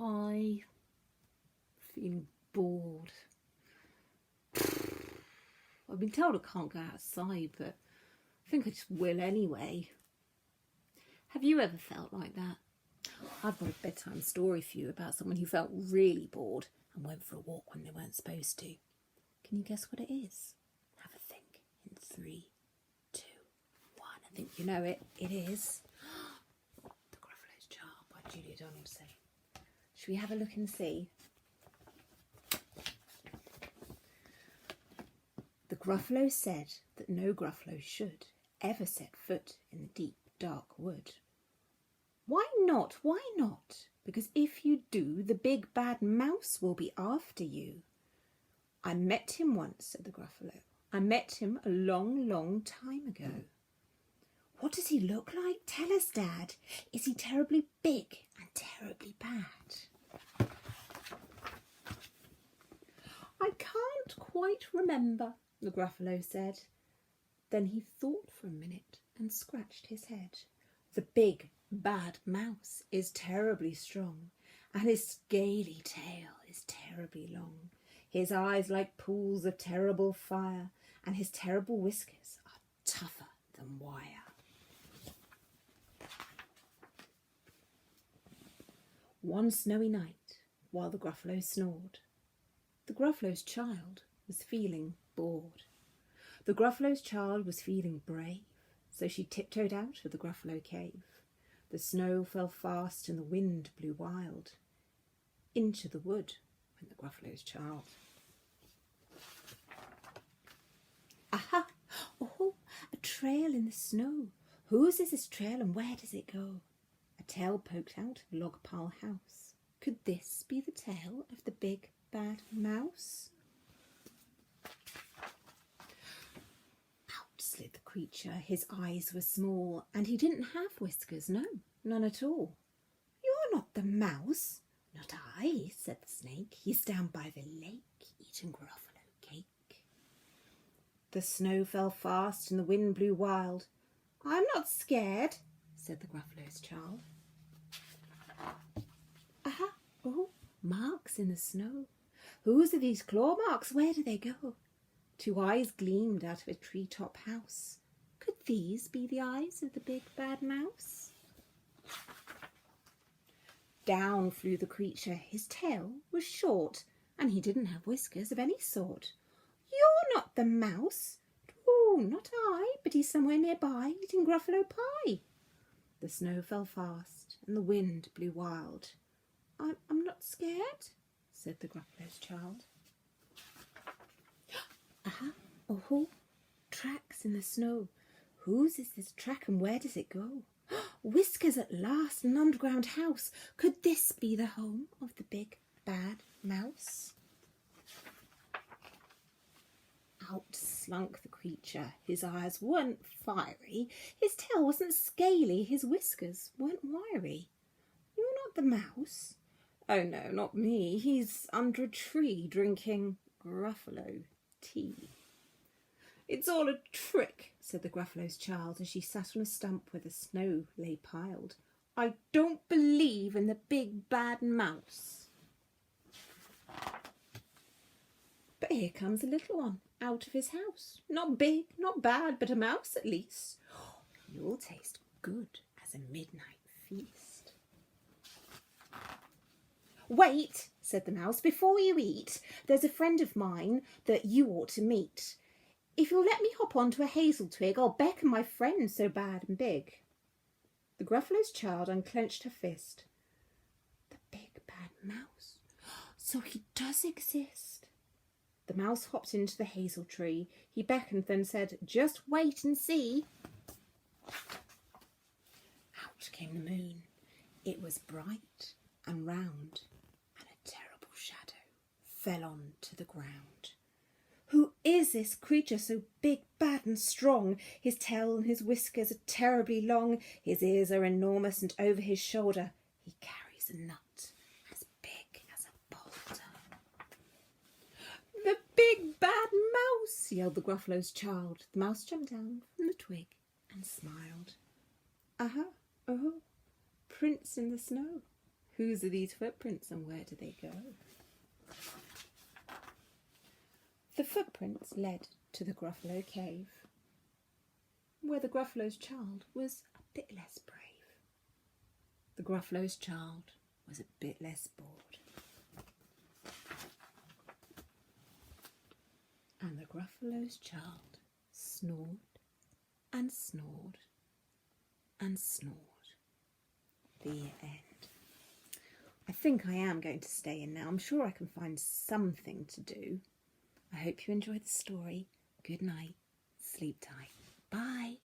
Hi. Feeling bored. I've been told I can't go outside, but I think I just will anyway. Have you ever felt like that? I've got a bedtime story for you about someone who felt really bored and went for a walk when they weren't supposed to. Can you guess what it is? Have a think. In 3, 2, 1. I think you know it. It is The Grufallo's Child by Julia Donaldson. Should we have a look and see? The Gruffalo said that no Gruffalo should ever set foot in the deep, dark wood. Why not? Why not? Because if you do, the big bad mouse will be after you. I met him once, said the Gruffalo. I met him a long, long time ago. What does he look like? Tell us, Dad. Is he terribly big and terribly bad? I can't quite remember, the Gruffalo said. Then he thought for a minute and scratched his head. The big bad mouse is terribly strong, and his scaly tail is terribly long. His eyes like pools of terrible fire, and his terrible whiskers are tougher than wire. One snowy night, while the Gruffalo snored, the Gruffalo's child was feeling bored. The Gruffalo's child was feeling brave, so she tiptoed out of the Gruffalo cave. The snow fell fast and the wind blew wild. Into the wood went the Gruffalo's child. Aha! Oh, a trail in the snow. Whose is this trail and where does it go? A tail poked out of Log Pile House. Could this be the tail of the big bad mouse? Out slid the creature. His eyes were small, and he didn't have whiskers, no, none at all. You're not the mouse. Not I, said the snake. He's down by the lake, eating Gruffalo cake. The snow fell fast and the wind blew wild. I'm not scared, said the Gruffalo's child. Aha! Oh, marks in the snow. Whose are these claw marks? Where do they go? 2 eyes gleamed out of a treetop house. Could these be the eyes of the big bad mouse? Down flew the creature. His tail was short, and he didn't have whiskers of any sort. You're not the mouse. Oh, not I, but he's somewhere nearby, eating Gruffalo pie. The snow fell fast, and the wind blew wild. I'm not scared, said the Gruffalo's child. Aha! Oh, tracks in the snow. Whose is this track and where does it go? Whiskers at last, an underground house. Could this be the home of the big bad mouse? Out slunk the creature. His eyes weren't fiery, his tail wasn't scaly, his whiskers weren't wiry. You're not the mouse? Oh no, not me. He's under a tree drinking Gruffalo tea. It's all a trick, said the Gruffalo's child as she sat on a stump where the snow lay piled. I don't believe in the big bad mouse. But here comes a little one out of his house. Not big, not bad, but a mouse at least. You'll taste good as a midnight feast. Wait, said the mouse, before you eat, there's a friend of mine that you ought to meet. If you'll let me hop onto a hazel twig, I'll beckon my friend so bad and big. The Gruffalo's child unclenched her fist. The big bad mouse. So he does exist. The mouse hopped into the hazel tree. He beckoned, then said, just wait and see. Out came the moon. It was bright and round, and a terrible shadow fell on to the ground. Who is this creature so big, bad and strong? His tail and his whiskers are terribly long. His ears are enormous, and over his shoulder he carries a nut as big as a boulder. The big bad mouse, yelled the Gruffalo's child. The mouse jumped down from the twig and smiled. Aha, oh, prints in the snow. Whose are these footprints and where do they go? The footprints led to the Grufallo cave, where the Gruffalo's child was a bit less brave. The Gruffalo's child was a bit less bored. And the Gruffalo's child snored and snored and snored. The end. I think I am going to stay in now. I'm sure I can find something to do. I hope you enjoyed the story. Good night. Sleep tight. Bye.